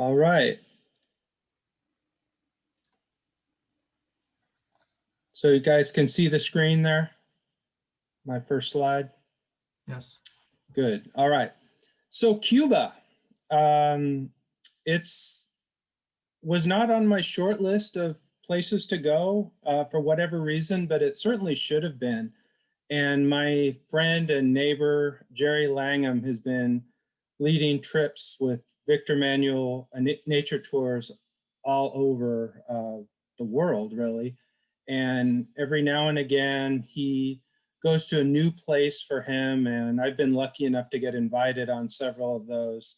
All right. So you guys can see the screen there? My first slide? Yes. Good. All right. So Cuba, it's was not on my short list of places to go for whatever reason, but it certainly should have been. And my friend and neighbor, Jerry Langham, has been leading trips with Victor Manuel nature tours all over the world, really. And every now and again, he goes to a new place for him. And I've been lucky enough to get invited on several of those.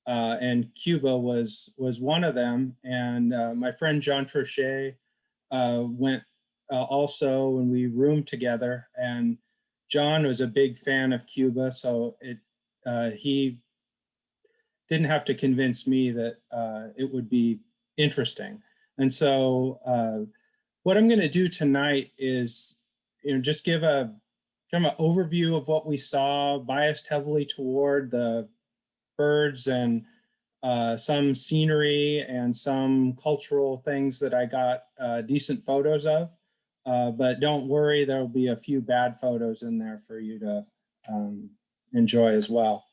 And Cuba was one of them. And my friend John Trochet went also, and we roomed together. And John was a big fan of Cuba, so he didn't have to convince me that it would be interesting. And so what I'm going to do tonight is, just give a kind of an overview of what we saw, biased heavily toward the birds and some scenery and some cultural things that I got decent photos of. But don't worry, there'll be a few bad photos in there for you to enjoy as well.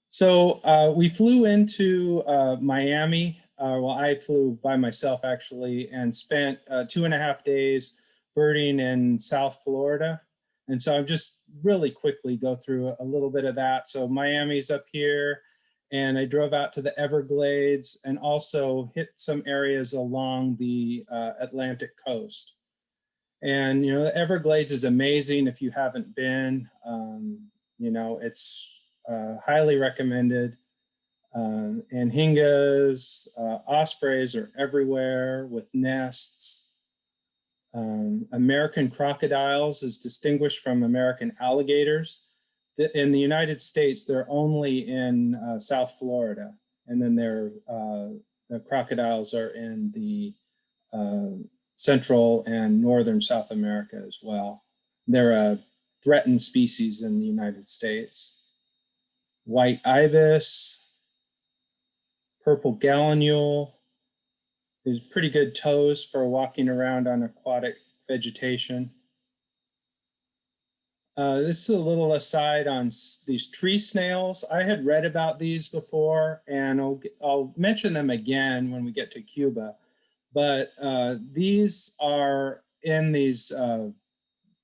So we flew into Miami. Well, I flew by myself actually, and spent 2.5 days birding in South Florida. And so I'm just really quickly go through a little bit of that. So Miami's up here, and I drove out to the Everglades and also hit some areas along the Atlantic coast. And, the Everglades is amazing if you haven't been. It's highly recommended. Anhingas, ospreys are everywhere with nests. American crocodiles is distinguished from American alligators. In the United States, they're only in South Florida, and then the crocodiles are in the Central and Northern South America as well. They're a threatened species in the United States. White ibis, purple gallinule. There's pretty good toes for walking around on aquatic vegetation. This is a little aside on these tree snails. I had read about these before, and I'll mention them again when we get to Cuba. But these are in these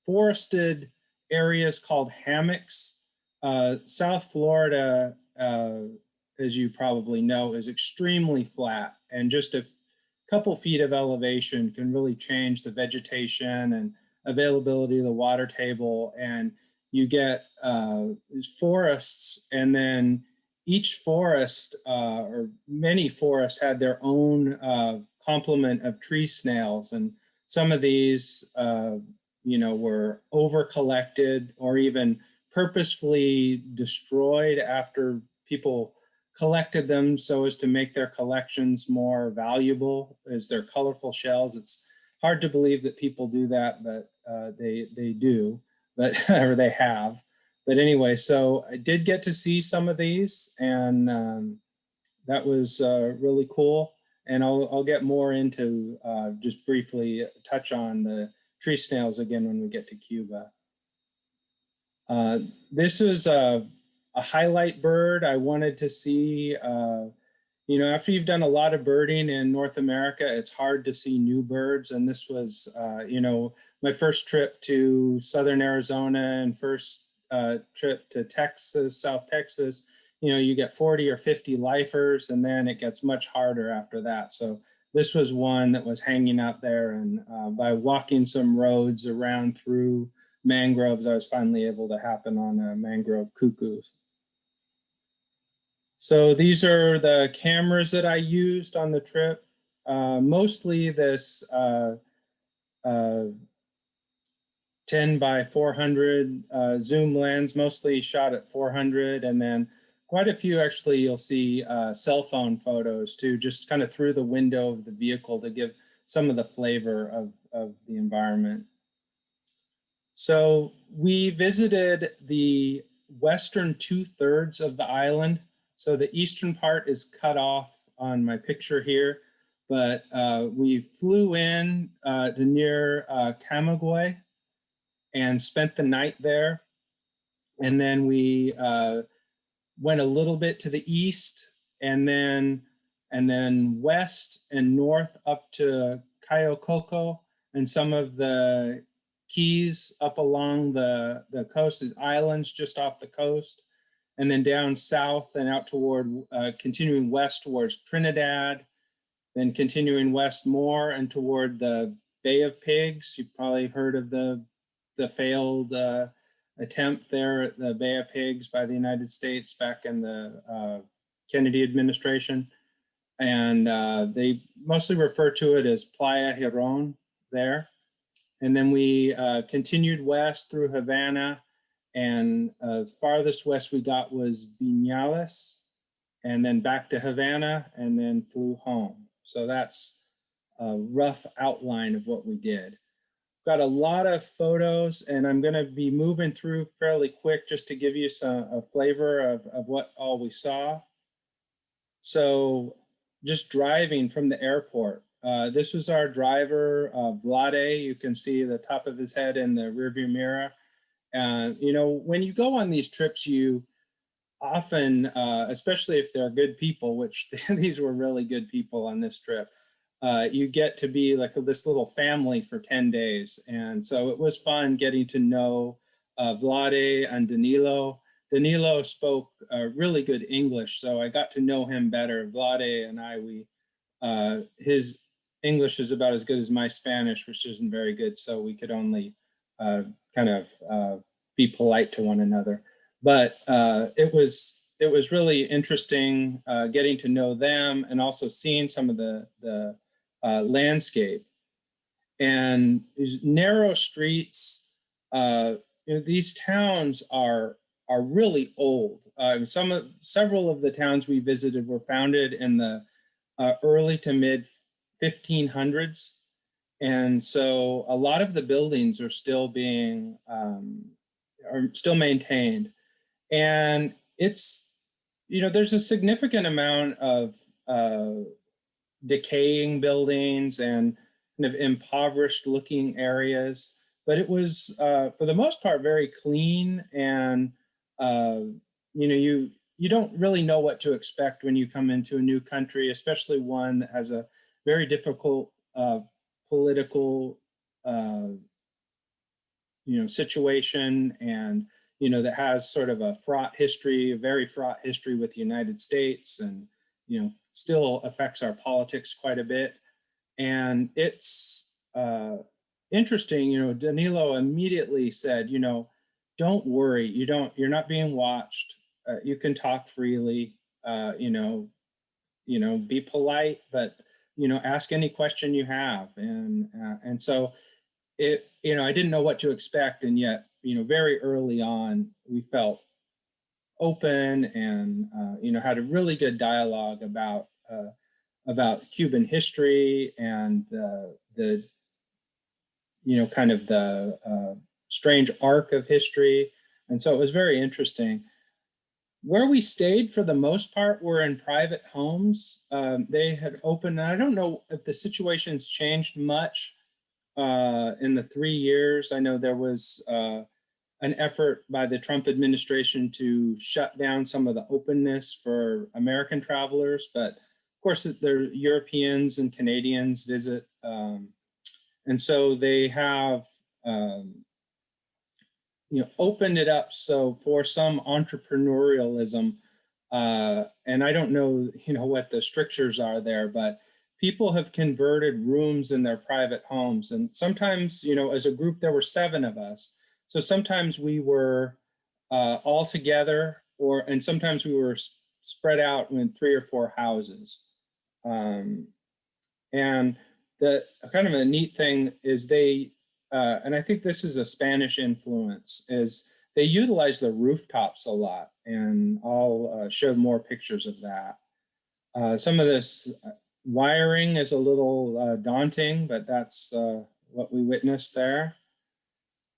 forested areas called hammocks. South Florida, as you probably know, is extremely flat, and just a couple feet of elevation can really change the vegetation and availability of the water table. And you get forests, and then each forest or many forests had their own complement of tree snails. And some of these, were over collected or even purposefully destroyed after people collected them so as to make their collections more valuable as their colorful shells. It's hard to believe that people do that, but they do, but or they have. But anyway, so I did get to see some of these, and that was really cool. And I'll get more into just briefly touch on the tree snails again when we get to Cuba. This is a highlight bird I wanted to see. After you've done a lot of birding in North America, it's hard to see new birds. And this was, my first trip to Southern Arizona and first trip to Texas, South Texas. You get 40 or 50 lifers, and then it gets much harder after that. So this was one that was hanging out there, and by walking some roads around through mangroves, I was finally able to happen on a mangrove cuckoo. So these are the cameras that I used on the trip. Mostly this 10 by 400 zoom lens, mostly shot at 400, and then quite a few actually you'll see cell phone photos too, just kind of through the window of the vehicle to give some of the flavor of the environment. So we visited the western 2/3 of the island. So the eastern part is cut off on my picture here, but we flew in to near Camagüey and spent the night there. And then we went a little bit to the east and then west and north up to Cayo Coco and some of the keys up along the coast, islands just off the coast, and then down south and out toward, continuing west towards Trinidad, then continuing west more and toward the Bay of Pigs. You've probably heard of the failed attempt there at the Bay of Pigs by the United States back in the Kennedy administration. And they mostly refer to it as Playa Giron there. And then we continued west through Havana, and as farthest west we got was Viñales, and then back to Havana, and then flew home. So that's a rough outline of what we did. Got a lot of photos, and I'm going to be moving through fairly quick just to give you a flavor of what all we saw. So just driving from the airport, this was our driver, Vlade. You can see the top of his head in the rearview mirror. You know, when you go on these trips, you often, especially if they're good people, which these were really good people on this trip, you get to be like this little family for 10 days. And so it was fun getting to know Vlade and Danilo. Danilo spoke really good English, so I got to know him better. Vlade and I, his English is about as good as my Spanish, which isn't very good, so we could only kind of be polite to one another. But it was really interesting getting to know them and also seeing some of the landscape. And these narrow streets, you know, these towns are really old. Several of the towns we visited were founded in the early to mid 1500s. And so a lot of the buildings are still being, are still maintained. And it's, you know, there's a significant amount of decaying buildings and kind of impoverished looking areas, but it was, for the most part, very clean. And, you know, you don't really know what to expect when you come into a new country, especially one that has a very difficult political, you know, situation, and, you know, that has sort of a fraught history, a very fraught history with the United States, and, you know, still affects our politics quite a bit. And it's interesting, you know, Danilo immediately said, you know, don't worry, you're not being watched. You can talk freely, you know, be polite, but, you know, ask any question you have. And so it, you know, I didn't know what to expect. And yet, you know, very early on, we felt open and, you know, had a really good dialogue about Cuban history and the, you know, kind of the strange arc of history. And so it was very interesting. Where we stayed for the most part were in private homes. They had opened, and I don't know if the situation's changed much in the 3 years. I know there was an effort by the Trump administration to shut down some of the openness for American travelers, but of course there Europeans and Canadians visit. And so they have, you know, opened it up so for some entrepreneurialism, and I don't know, you know, what the strictures are there, but people have converted rooms in their private homes. And sometimes, you know, as a group, there were 7 of us. So sometimes we were all together, and sometimes we were spread out in 3 or 4 houses. And the kind of a neat thing is they, and I think this is a Spanish influence, is they utilize the rooftops a lot. And I'll show more pictures of that. Some of this wiring is a little daunting, but that's what we witnessed there.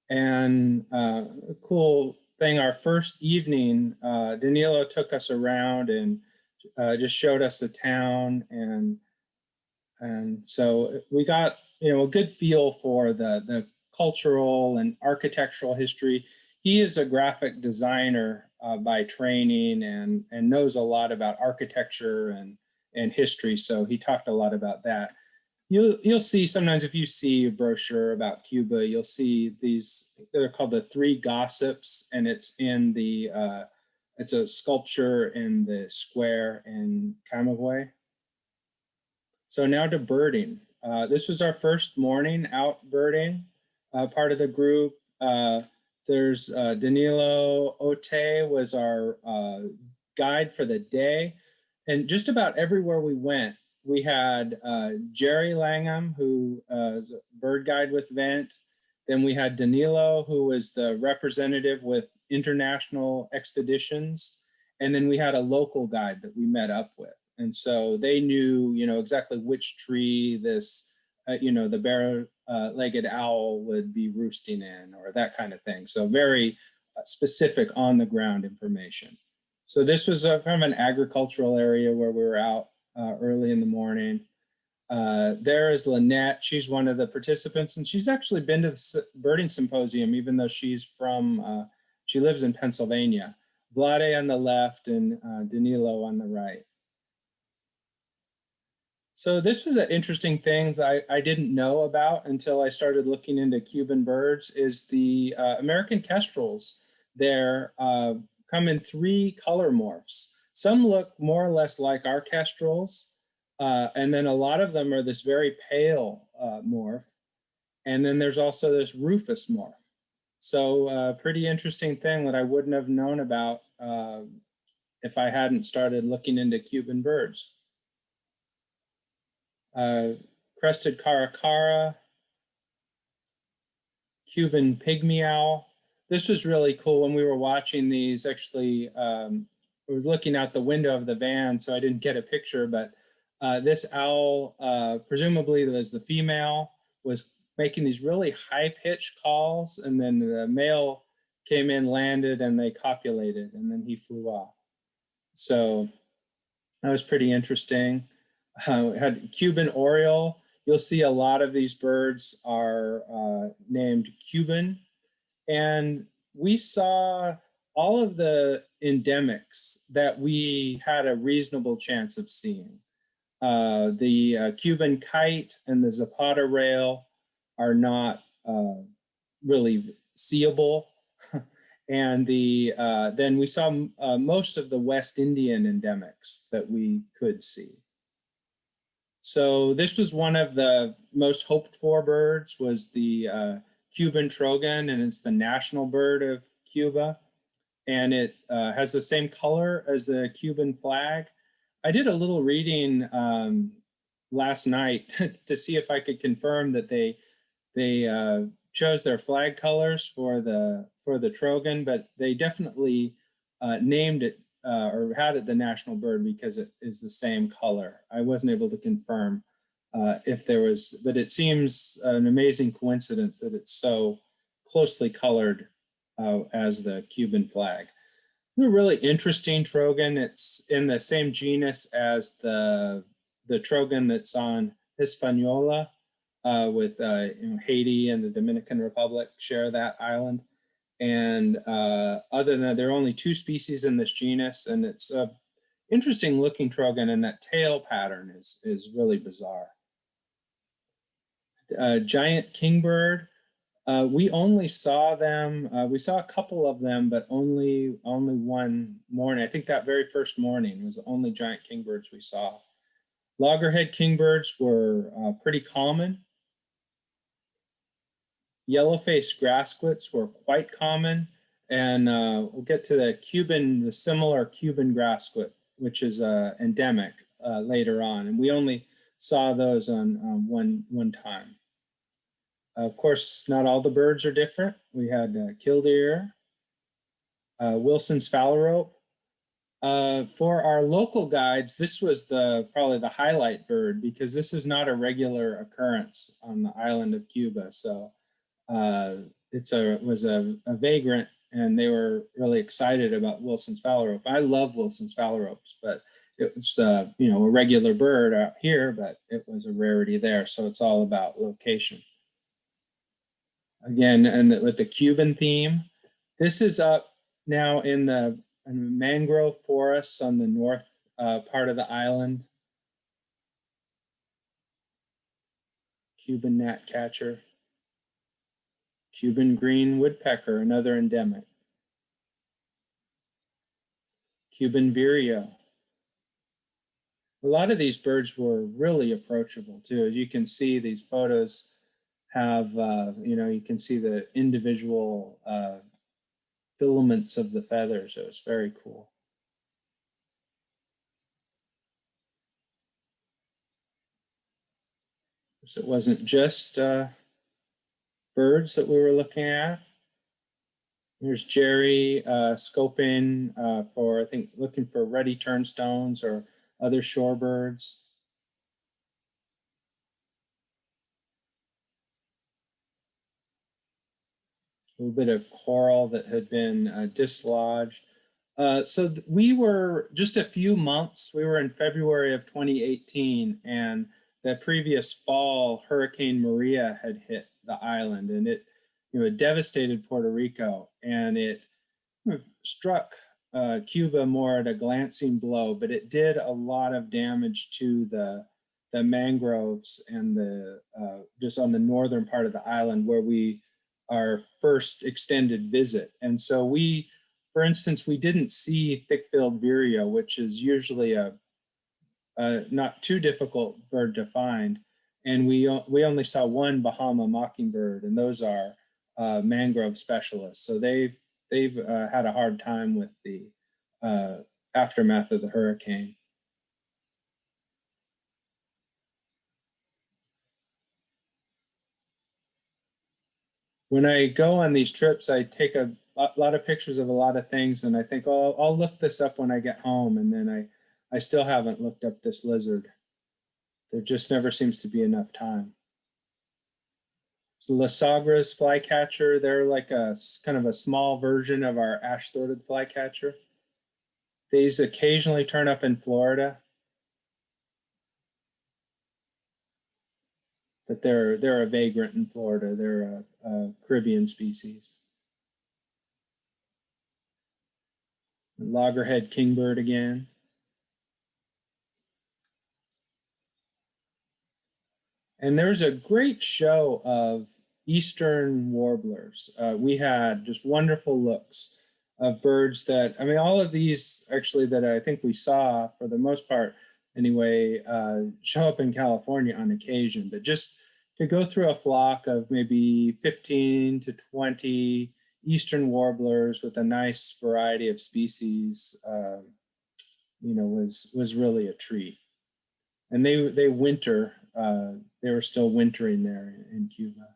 And a cool thing, our first evening, Danilo took us around and just showed us the town, and so we got, you know, a good feel for the cultural and architectural history. He is a graphic designer by training, and knows a lot about architecture and history. So he talked a lot about that. You'll see sometimes, if you see a brochure about Cuba, you'll see these, they're called the Three Gossips, and it's in the it's a sculpture in the square in Camagüey. So now to birding. This was our first morning out birding, part of the group. There's Danilo Ote was our guide for the day. And just about everywhere we went, we had Jerry Langham, who is a bird guide with Vent. Then we had Danilo, who was the representative with international expeditions. And then we had a local guide that we met up with. And so they knew, you know, exactly which tree this, you know, the bare-legged owl would be roosting in, or that kind of thing. So very specific on the ground information. So this was a kind of an agricultural area where we were out early in the morning. There is Lynette. She's one of the participants, and she's actually been to the birding symposium, even though she's from, she lives in Pennsylvania. Vlade on the left and Danilo on the right. So this was an interesting thing that I didn't know about until I started looking into Cuban birds, is the American kestrels there come in 3 color morphs. Some look more or less like our kestrels, and then a lot of them are this very pale morph. And then there's also this rufous morph. So pretty interesting thing that I wouldn't have known about if I hadn't started looking into Cuban birds. Crested caracara, Cuban pygmy owl. This was really cool when we were watching these. Actually, I was looking out the window of the van, so I didn't get a picture, but this owl, presumably was the female, was making these really high-pitched calls, and then the male came in, landed, and they copulated, and then he flew off. So that was pretty interesting. Had Cuban oriole. You'll see a lot of these birds are named Cuban. And we saw all of the endemics that we had a reasonable chance of seeing. The Cuban kite and the Zapata rail are not really seeable. And then we saw most of the West Indian endemics that we could see. So this was one of the most hoped for birds, was the Cuban Trogon, and it's the national bird of Cuba. And it has the same color as the Cuban flag. I did a little reading last night to see if I could confirm that they chose their flag colors for the Trogon, but they definitely named it or had it the national bird because it is the same color. I wasn't able to confirm if there was, but it seems an amazing coincidence that it's so closely colored as the Cuban flag. A really interesting Trogon. It's in the same genus as the Trogon that's on Hispaniola, with Haiti and the Dominican Republic share that island. And other than that, there are only 2 species in this genus, and it's a interesting looking Trogon, and that tail pattern is really bizarre. Giant kingbird. We only saw them, we saw a couple of them, but only one morning. I think that very first morning was the only giant kingbirds we saw. Loggerhead kingbirds were pretty common. Yellow-faced grassquits were quite common, and we'll get to the similar Cuban grassquit, which is endemic later on, and we only saw those on one time. Of course, not all the birds are different. We had killdeer, Wilson's phalarope. For our local guides, this was probably the highlight bird, because this is not a regular occurrence on the island of Cuba. So it was a vagrant, and they were really excited about Wilson's phalarope. I love Wilson's phalaropes, but it was, you know, a regular bird out here, but it was a rarity there. So it's all about location. Again, and with the Cuban theme, this is up now in the mangrove forests on the north part of the island. Cuban gnatcatcher. Cuban green woodpecker, another endemic. Cuban vireo. A lot of these birds were really approachable too. As you can see, these photos have, you know, you can see the individual filaments of the feathers. It was very cool. So it wasn't just birds that we were looking at. There's Jerry scoping for, I think, looking for ruddy turnstones or other shorebirds. A little bit of coral that had been dislodged. So we were just a few months, we were in February of 2018, and the previous fall, Hurricane Maria had hit the island, and it, you know, it devastated Puerto Rico, and it struck Cuba more at a glancing blow, but it did a lot of damage to the mangroves and the just on the northern part of the island where we our first extended visit. And so we, for instance, we didn't see thick-billed vireo, which is usually a not too difficult bird to find. And we only saw one Bahama mockingbird, and those are mangrove specialists. So they've had a hard time with the aftermath of the hurricane. When I go on these trips, I take a lot of pictures of a lot of things, and I think, oh, I'll look this up when I get home, and then I still haven't looked up this lizard. There just never seems to be enough time. So Lasagras flycatcher, they're like a kind of a small version of our ash-throated flycatcher. These occasionally turn up in Florida, but they're a vagrant in Florida. They're a Caribbean species. Loggerhead kingbird again. And there's a great show of eastern warblers. We had just wonderful looks of birds that, I mean, all of these actually that I think we saw for the most part anyway, show up in California on occasion, but just to go through a flock of maybe 15 to 20 eastern warblers with a nice variety of species, you know, was really a treat. And they winter, they were still wintering there in Cuba.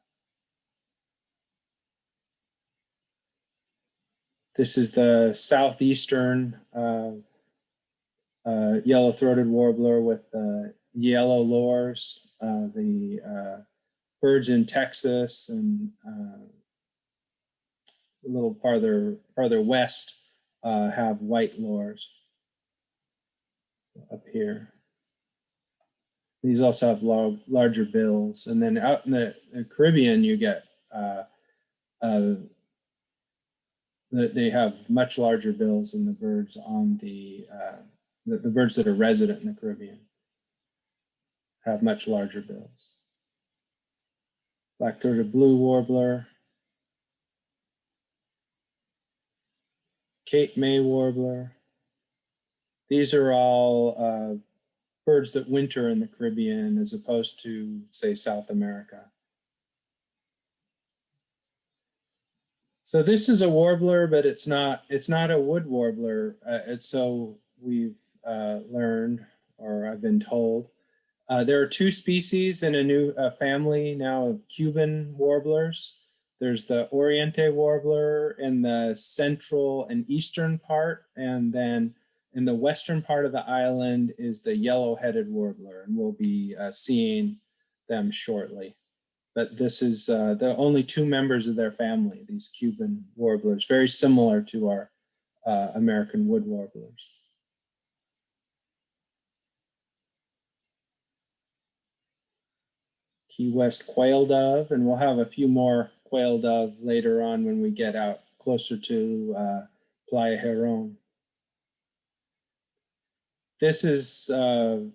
This is the southeastern yellow-throated warbler with yellow lores. The birds in Texas and a little farther west have white lores up here. These also have larger bills. And then out in the Caribbean, you get, they have much larger bills than the birds on the birds that are resident in the Caribbean have much larger bills. Black-throated blue warbler, Cape May warbler. These are all birds that winter in the Caribbean as opposed to, say, South America. So this is a warbler, but it's not a wood warbler. So we've learned, or I've been told, there are two species in a new family now of Cuban warblers. There's the Oriente warbler in the central and eastern part, and then in the western part of the island is the yellow-headed warbler, and we'll be seeing them shortly. But this is the only two members of their family, these Cuban warblers, very similar to our American wood warblers. Key West Quail-Dove, and we'll have a few more Quail-Dove later on when we get out closer to Playa Heron. This is a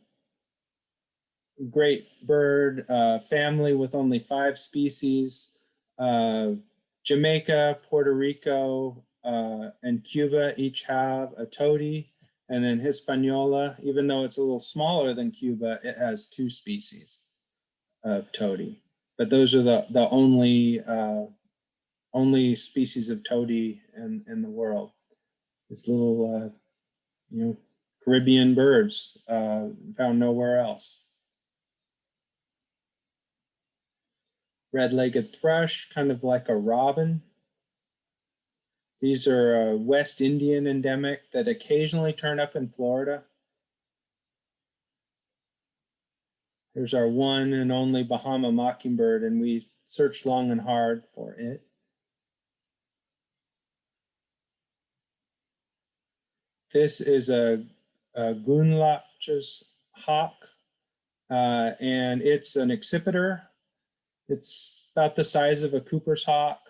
great bird family with only 5 species. Jamaica, Puerto Rico, and Cuba each have a toady, and then Hispaniola, even though it's a little smaller than Cuba, it has 2 species of toady. But those are the only species of toady in the world. These little, Caribbean birds found nowhere else. Red-legged thrush, kind of like a robin. These are West Indian endemic that occasionally turn up in Florida. Here's our one and only Bahama mockingbird, and we searched long and hard for it. This is a Gnatcatcher's hawk, and it's an accipiter. It's about the size of a Cooper's hawk,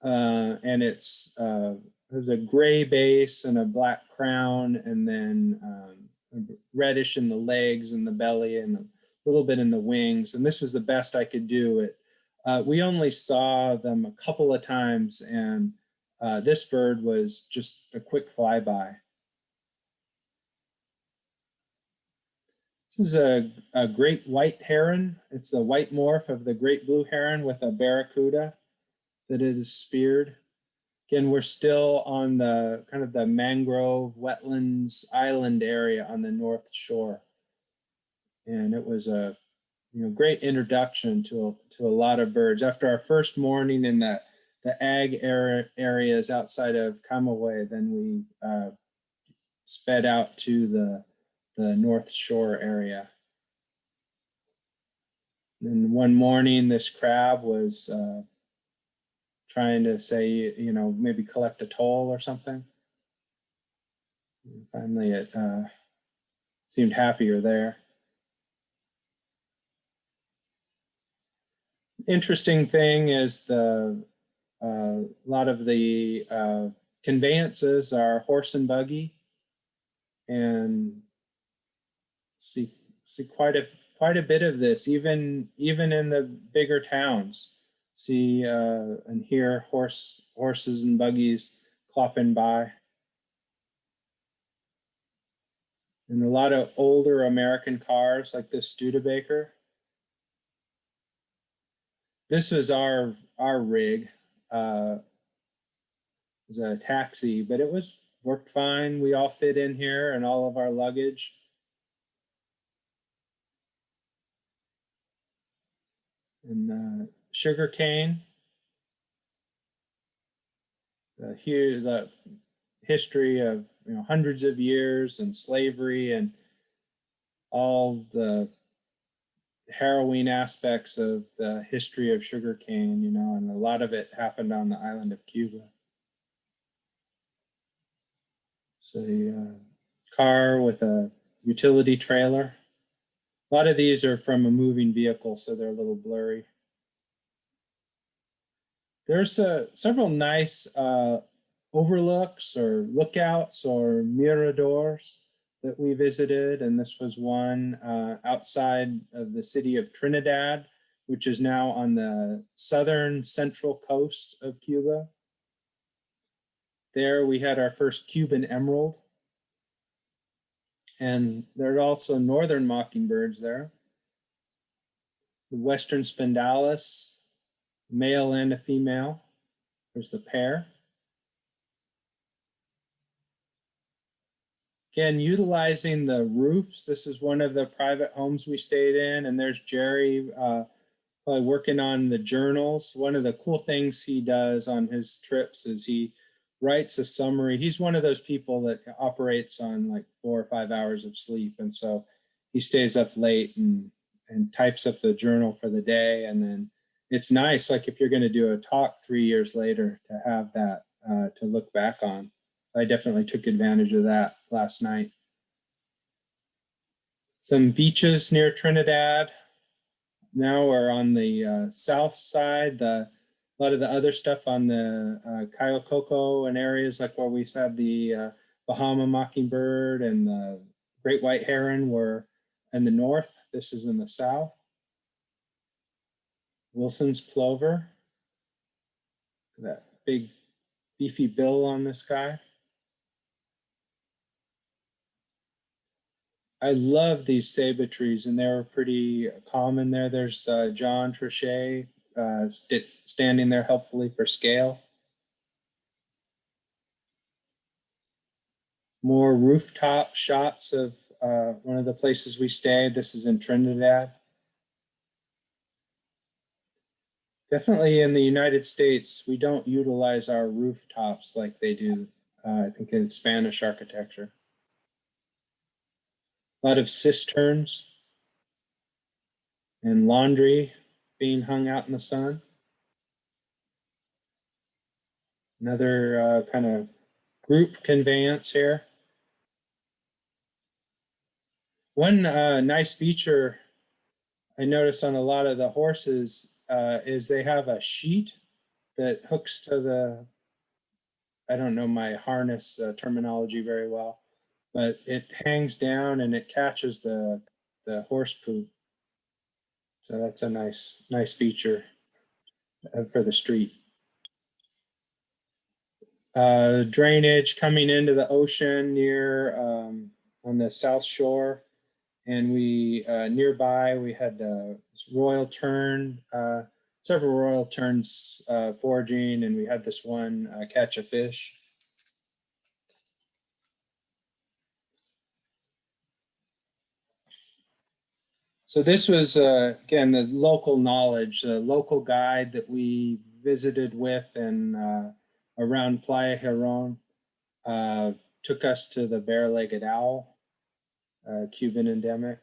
and there's a gray base and a black crown, and then reddish in the legs and the belly and a little bit in the wings. And this was the best I could do. We only saw them a couple of times, and this bird was just a quick flyby. This is a great white heron. It's a white morph of the great blue heron with a barracuda that it is speared. Again, we're still on the kind of the mangrove wetlands island area on the North Shore. And it was a great introduction to a lot of birds. After our first morning in the ag areas outside of Camagüey, then we sped out to the North Shore area. And one morning, this crab was trying to say, maybe collect a toll or something. And finally, it seemed happier there. Interesting thing is a lot of the conveyances are horse and buggy, and see quite a bit of this, even in the bigger towns. See and hear horses and buggies clopping by. And a lot of older American cars like this Studebaker. This was our rig. It was a taxi, but it worked fine. We all fit in here and all of our luggage. And sugar cane. Here, the history of hundreds of years and slavery and all the harrowing aspects of the history of sugarcane, and a lot of it happened on the island of Cuba. So a car with a utility trailer. A lot of these are from a moving vehicle, so they're a little blurry. There's several nice overlooks or lookouts or miradors that we visited, and this was one outside of the city of Trinidad, which is now on the southern central coast of Cuba. There we had our first Cuban emerald, and there are also northern mockingbirds there. The western spindalis, male and a female. There's the pair. Again, utilizing the roofs. This is one of the private homes we stayed in, and there's Jerry probably working on the journals. One of the cool things he does on his trips is he writes a summary. He's one of those people that operates on like 4 or 5 hours of sleep, and so he stays up late and types up the journal for the day. And then it's nice, like if you're going to do a talk 3 years later, to have that to look back on. I definitely took advantage of that last night. Some beaches near Trinidad. now we're on the south side. A lot of the other stuff on the Coco and areas like where we have the Bahama mockingbird and the great white heron were in the north. This is in the south. Wilson's plover. That big beefy bill on this guy. I love these ceiba trees, and they were pretty common there. There's John Trichet standing there helpfully for scale. More rooftop shots of one of the places we stayed. This is in Trinidad. Definitely in the United States, we don't utilize our rooftops like they do, I think, in Spanish architecture. A lot of cisterns and laundry being hung out in the sun. Another kind of group conveyance here. One nice feature I noticed on a lot of the horses is they have a sheet that hooks to the, I don't know my harness terminology very well, but it hangs down and it catches the horse poop. So that's a nice feature for the street. Drainage coming into the ocean near on the south shore. And we nearby we had royal tern, several royal terns foraging, and we had this one catch a fish. So this was again the local knowledge, the local guide that we visited with and around Playa Giron took us to the bare-legged owl. Cuban endemic.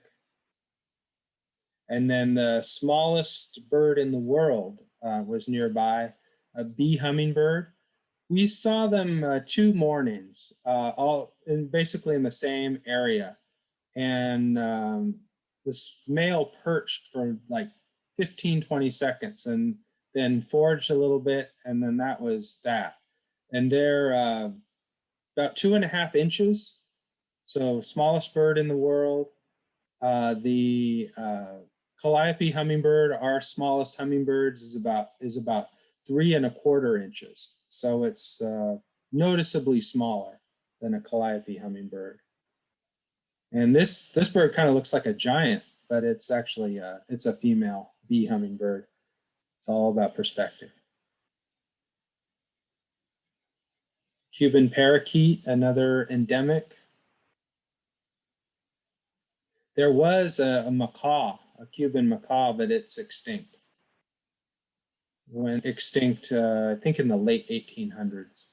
And then the smallest bird in the world was nearby, a bee hummingbird. We saw them 2 mornings, all basically in the same area. And this male perched for like 15, 20 seconds and then foraged a little bit. And then that was that. And they're about 2.5 inches. So smallest bird in the world. The Calliope hummingbird, our smallest hummingbirds, is about 3¼ inches. So it's noticeably smaller than a Calliope hummingbird. And this bird kind of looks like a giant, but it's actually it's a female bee hummingbird. It's all about perspective. Cuban parakeet, another endemic. There was a macaw, a Cuban macaw, but it's extinct. Went extinct, I think, in the late 1800s.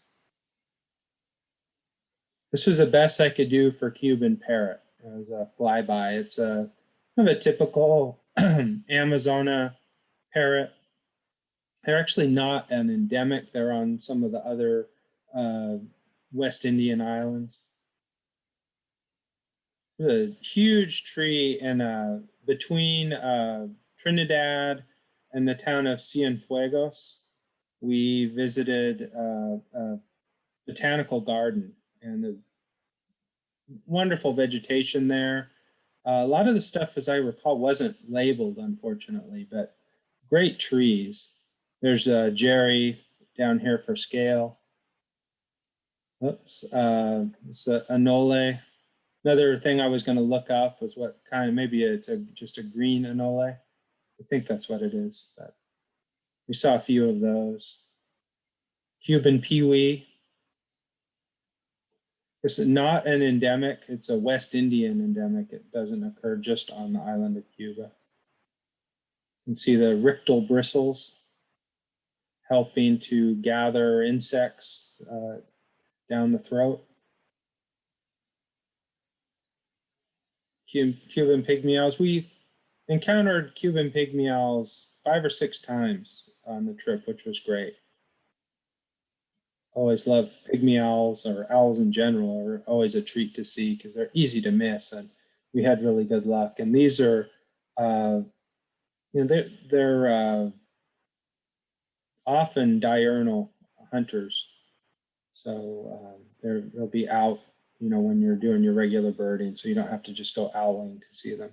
This was the best I could do for Cuban parrot. It was a flyby. It's a kind of a typical Amazona parrot. They're actually not an endemic. They're on some of the other West Indian islands. There's a huge tree in between Trinidad and the town of Cienfuegos. We visited a botanical garden and the wonderful vegetation there. A lot of the stuff, as I recall, wasn't labeled, unfortunately, but great trees. There's Jerry down here for scale. Oops, it's a anole. Another thing I was going to look up was what kind of, maybe it's just a green anole. I think that's what it is, but we saw a few of those. Cuban peewee. This is not an endemic. It's a West Indian endemic. It doesn't occur just on the island of Cuba. You can see the rictal bristles helping to gather insects down the throat. Cuban pygmy owls. We encountered Cuban pygmy owls 5 or 6 times on the trip, which was great. Always love pygmy owls, or owls in general, are always a treat to see because they're easy to miss, and we had really good luck. And these are, they're often diurnal hunters. So they'll be out, when you're doing your regular birding, so you don't have to just go owling to see them.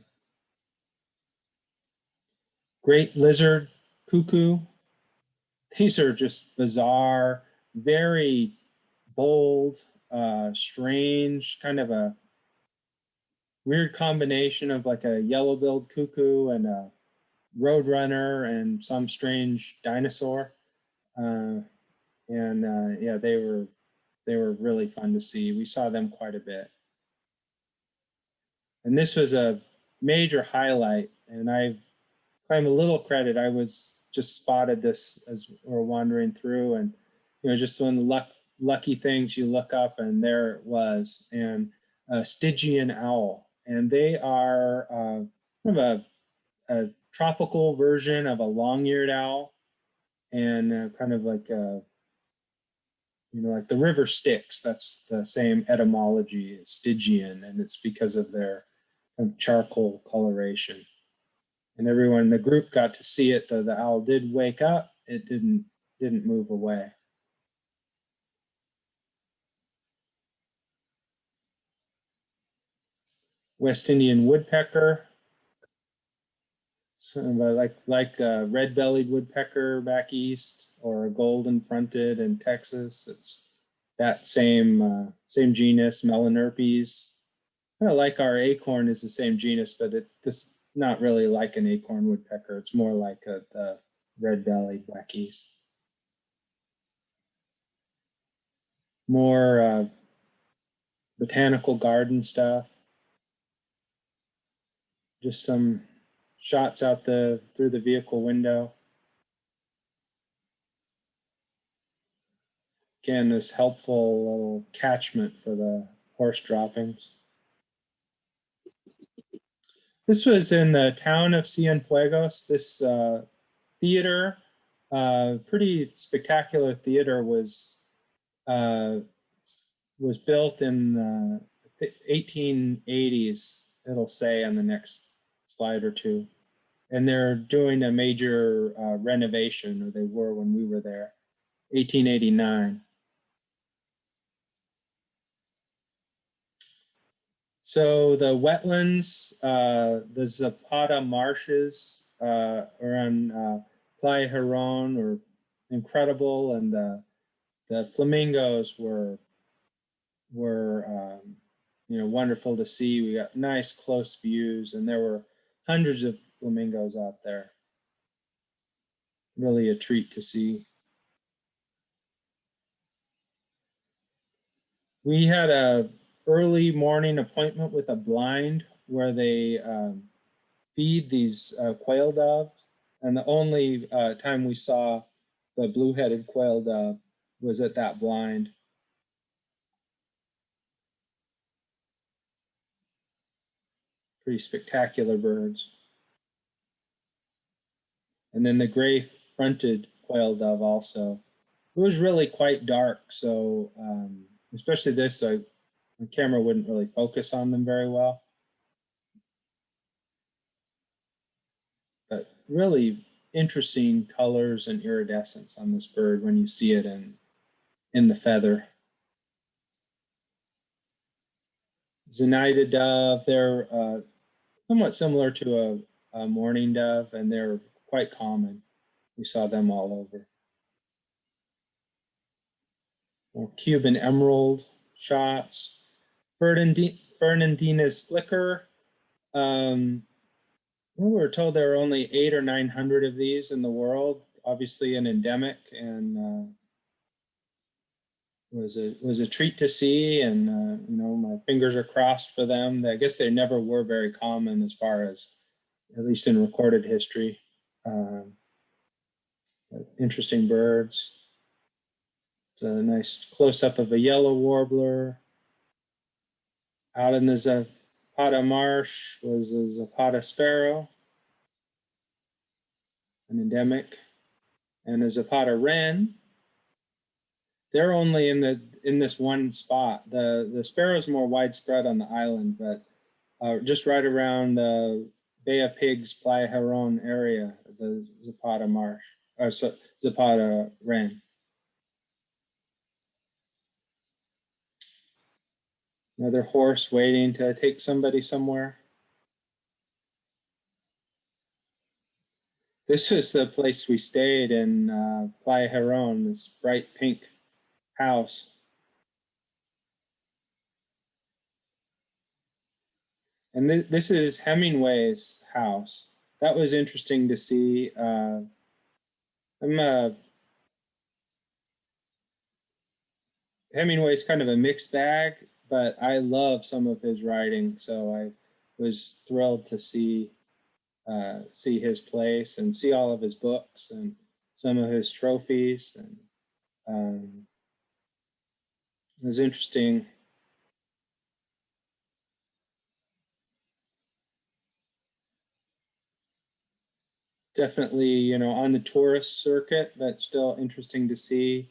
Great lizard cuckoo. These are just bizarre, very bold, strange, kind of a weird combination of like a yellow-billed cuckoo and a roadrunner and some strange dinosaur. Yeah, they were really fun to see. We saw them quite a bit. And this was a major highlight, and I claim a little credit. I was just spotted this as we're wandering through, and just one of the lucky things, you look up and there it was, and a Stygian owl, and they are kind of a tropical version of a long-eared owl, and kind of like like the river Styx. That's the same etymology as Stygian, and it's because of their kind of charcoal coloration. And everyone in the group got to see it, though the owl did wake up. It didn't move away. West Indian woodpecker, so like a red-bellied woodpecker back east, or a golden-fronted in Texas. It's that same genus, Melanerpes. Kind of like our acorn is the same genus, but it's just not really like an acorn woodpecker. It's more like the red-bellied back east. More botanical garden stuff. Just some shots out through the vehicle window. Again, this helpful little catchment for the horse droppings. This was in the town of Cienfuegos. This theater, pretty spectacular theater, was built in the 1880s. It'll say on the next slide or two. And they're doing a major renovation, or they were when we were there, 1889. So the wetlands, the Zapata marshes around Playa Huron were incredible, and the flamingos were wonderful to see. We got nice close views, and there were hundreds of flamingos out there. Really a treat to see. We had a early morning appointment with a blind where they feed these quail-dove, and the only time we saw the blue-headed quail-dove was at that blind. Pretty spectacular birds. And then the gray-fronted quail-dove also. It was really quite dark, so especially this, the camera wouldn't really focus on them very well. But really interesting colors and iridescence on this bird when you see it in the feather. Zenaida dove, they're somewhat similar to a mourning dove, and they're quite common. We saw them all over. More Cuban emerald shots. Fernandina's flicker. We were told there are only 800 or 900 of these in the world. Obviously an endemic, and was a treat to see. And my fingers are crossed for them. I guess they never were very common, as far as, at least in recorded history. Interesting birds. It's a nice close-up of a yellow warbler. Out in the Zapata marsh was a Zapata sparrow, an endemic, and a Zapata wren. They're only in this one spot. The sparrow's more widespread on the island, but just right around the Bay of Pigs, Playa Huron area, the Zapata marsh, or Zapata Wren. Another horse waiting to take somebody somewhere. This is the place we stayed in, Playa Huron, this bright pink house. And this is Hemingway's house. That was interesting to see. Hemingway's kind of a mixed bag, but I love some of his writing, so I was thrilled to see his place and see all of his books and some of his trophies. And it was interesting. Definitely, you know, on the tourist circuit, but still interesting to see.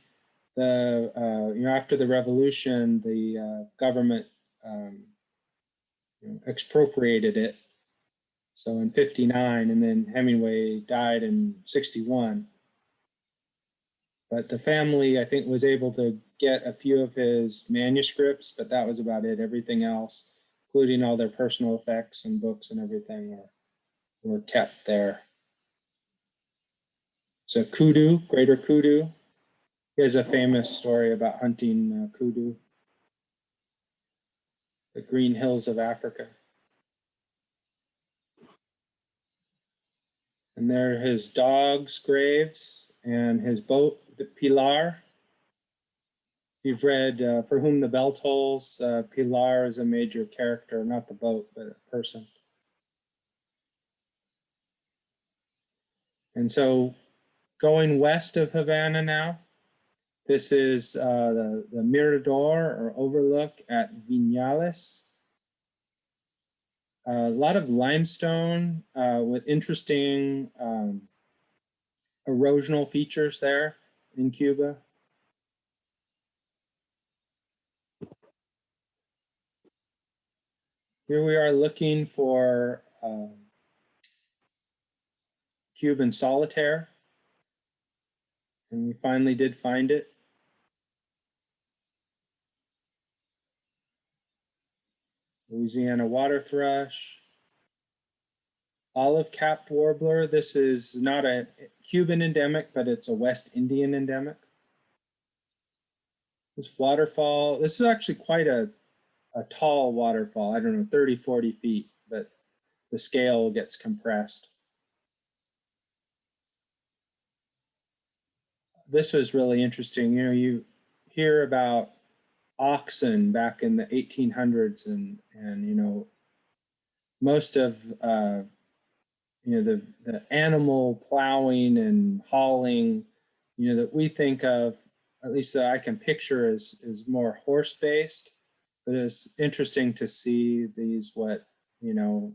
After the revolution, the government expropriated it. So in 59, and then Hemingway died in 61. But the family, I think, was able to get a few of his manuscripts, but that was about it. Everything else, including all their personal effects and books and everything, were kept there. So kudu, greater kudu. He has a famous story about hunting kudu, the green hills of Africa. And there are his dog's graves and his boat, the Pilar. You've read For Whom the Bell Tolls. Pilar is a major character, not the boat, but a person. And so going west of Havana now, this is the Mirador or overlook at Vinales. A lot of limestone with interesting erosional features there in Cuba. Here we are looking for Cuban solitaire, and we finally did find it. Louisiana water thrush, olive-capped warbler. This is not a Cuban endemic, but it's a West Indian endemic. This waterfall, this is actually quite a tall waterfall. I don't know, 30, 40 feet, but the scale gets compressed. This was really interesting. You know, you hear about oxen back in the 1800s, and you know, most of the animal plowing and hauling, you know, that we think of, at least that I can picture, is more horse based. But it's interesting to see these, what, you know,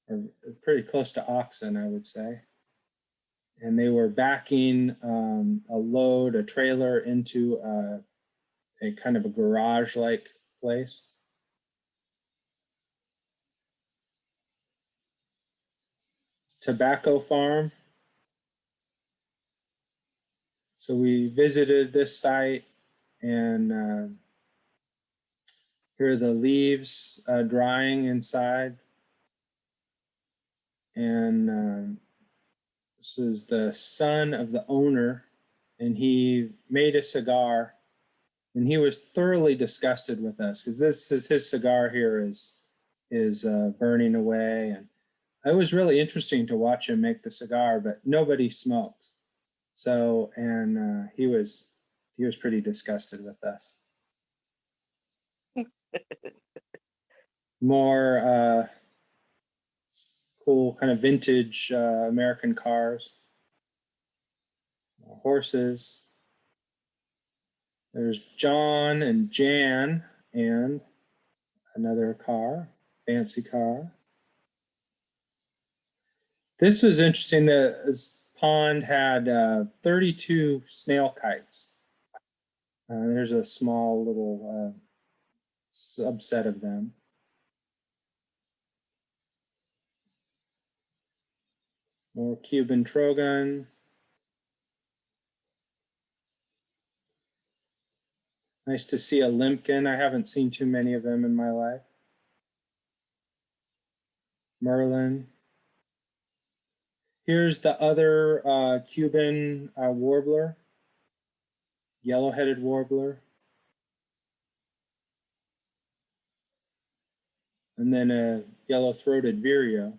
are pretty close to oxen, I would say. And they were backing a load, a trailer, into a kind of a garage-like place. Tobacco farm. So we visited this site, and here are the leaves drying inside. And this is the son of the owner, and he made a cigar, and he was thoroughly disgusted with us because this is his cigar here is burning away. And it was really interesting to watch him make the cigar, but nobody smokes. So, and he was pretty disgusted with us. More cool kind of vintage American cars, horses. There's John and Jan and another car, fancy car. This was interesting. This pond had 32 snail kites. There's a small little subset of them. More Cuban Trogon. Nice to see a limpkin. I haven't seen too many of them in my life. Merlin. Here's the other Cuban warbler, yellow-headed warbler. And then a yellow-throated vireo.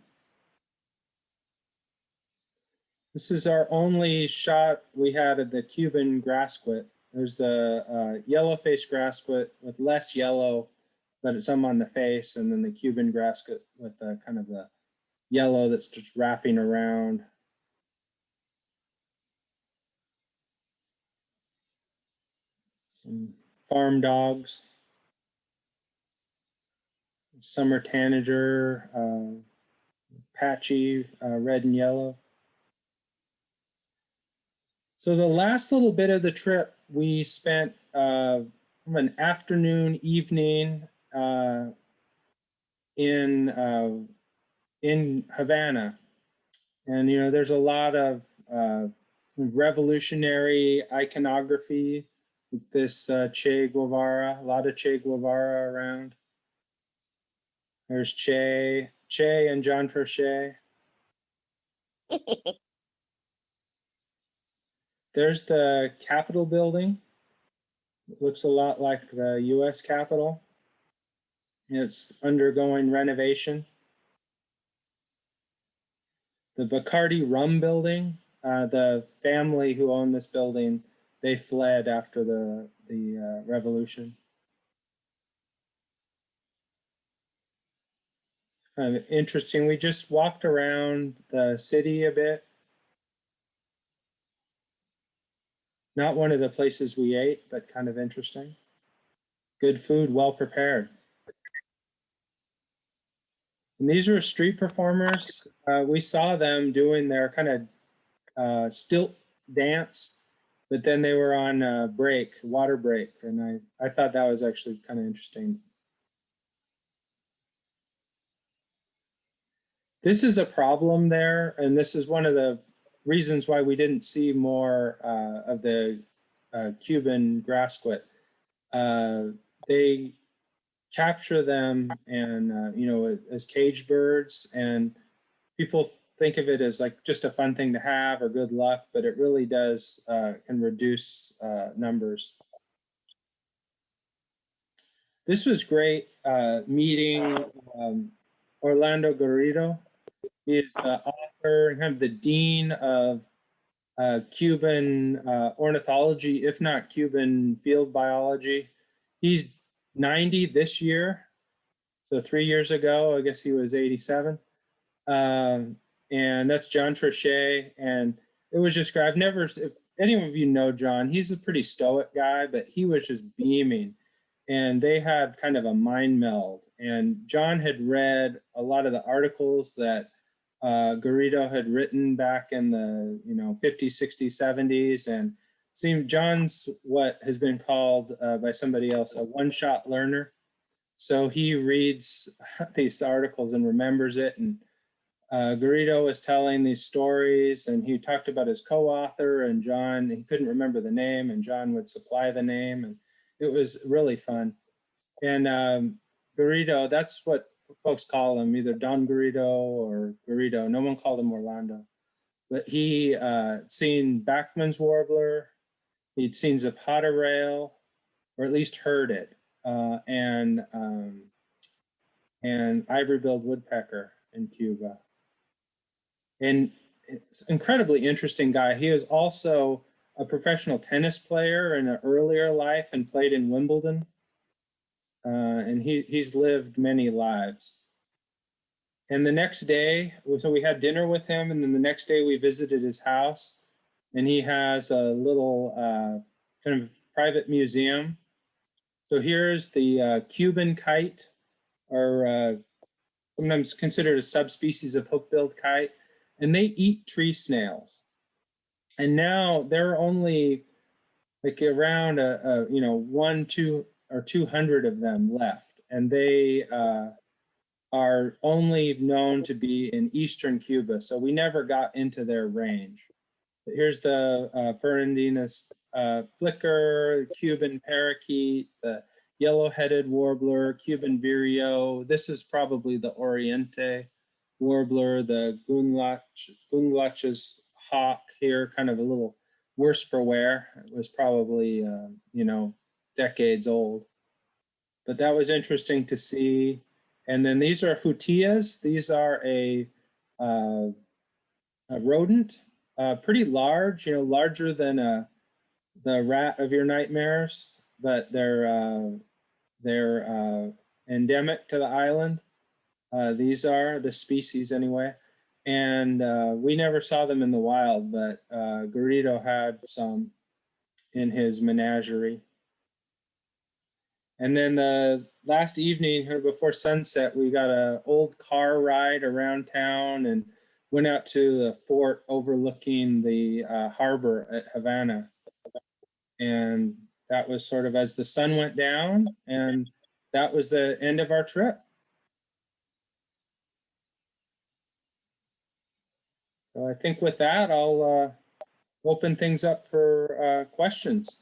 This is our only shot we had of the Cuban grassquit. There's the yellow-faced grassquit with less yellow, but some on the face, and then the Cuban grassquit with the kind of the yellow that's just wrapping around. Some farm dogs. Summer tanager, patchy, red and yellow. So the last little bit of the trip, we spent an afternoon, evening in Havana, and you know there's a lot of revolutionary iconography. This Che Guevara, a lot of Che Guevara around. There's Che and John Trochet. There's the Capitol building. It looks a lot like the US Capitol. It's undergoing renovation. The Bacardi Rum building, the family who owned this building, they fled after the revolution. Kind of interesting. We just walked around the city a bit. Not one of the places we ate, but kind of interesting. Good food, well prepared. And these are street performers. We saw them doing their kind of stilt dance, but then they were on a break, water break. And I thought that was actually kind of interesting. This is a problem there, and this is one of the reasons why we didn't see more of the Cuban grassquit. They capture them and you know, as cage birds, and people think of it as like just a fun thing to have or good luck, but it really does can reduce numbers. This was great meeting Orlando Garrido. He is the author and kind of the dean of Cuban ornithology, if not Cuban field biology. He's 90 this year. So 3 years ago, I guess he was 87. And that's John Trochet. And it was just great. I've never, if any of you know John, he's a pretty stoic guy, but he was just beaming. And they had kind of a mind meld. And John had read a lot of the articles that Garrido had written back in the 50s, 60s, 70s, and seemed John's what has been called by somebody else a one-shot learner. So he reads these articles and remembers it. And Garrido was telling these stories, and he talked about his co-author, and John, he couldn't remember the name, and John would supply the name, and it was really fun. And Garrido, that's what folks call him, either Don Garrido or Garrido. No one called him Orlando. But he seen Bachman's warbler, he'd seen Zapata rail, or at least heard it, and ivory-billed woodpecker in Cuba. And it's an incredibly interesting guy. He is also a professional tennis player in an earlier life and played in Wimbledon. And he's lived many lives. And the next day, so we had dinner with him, and then the next day we visited his house, and he has a little kind of private museum. So here's the Cuban kite, or sometimes considered a subspecies of hook-billed kite, and they eat tree snails. And now there are only like around 1, 2, or 200 of them left, and they are only known to be in eastern Cuba, so we never got into their range. Here's the Fernandina's flicker, Cuban parakeet, the yellow-headed warbler, Cuban vireo. This is probably the Oriente warbler, the Gunglach's hawk here, kind of a little worse for wear. It was probably, you know, decades old. But that was interesting to see. And then these are Hutias. These are a rodent, pretty large, you know, larger than the rat of your nightmares, but they're endemic to the island. These are the species anyway. And we never saw them in the wild, but Garrido had some in his menagerie. And then the last evening here before sunset, we got an old car ride around town and went out to the fort overlooking the harbor at Havana. And that was sort of as the sun went down, and that was the end of our trip. So I think with that, I'll open things up for questions.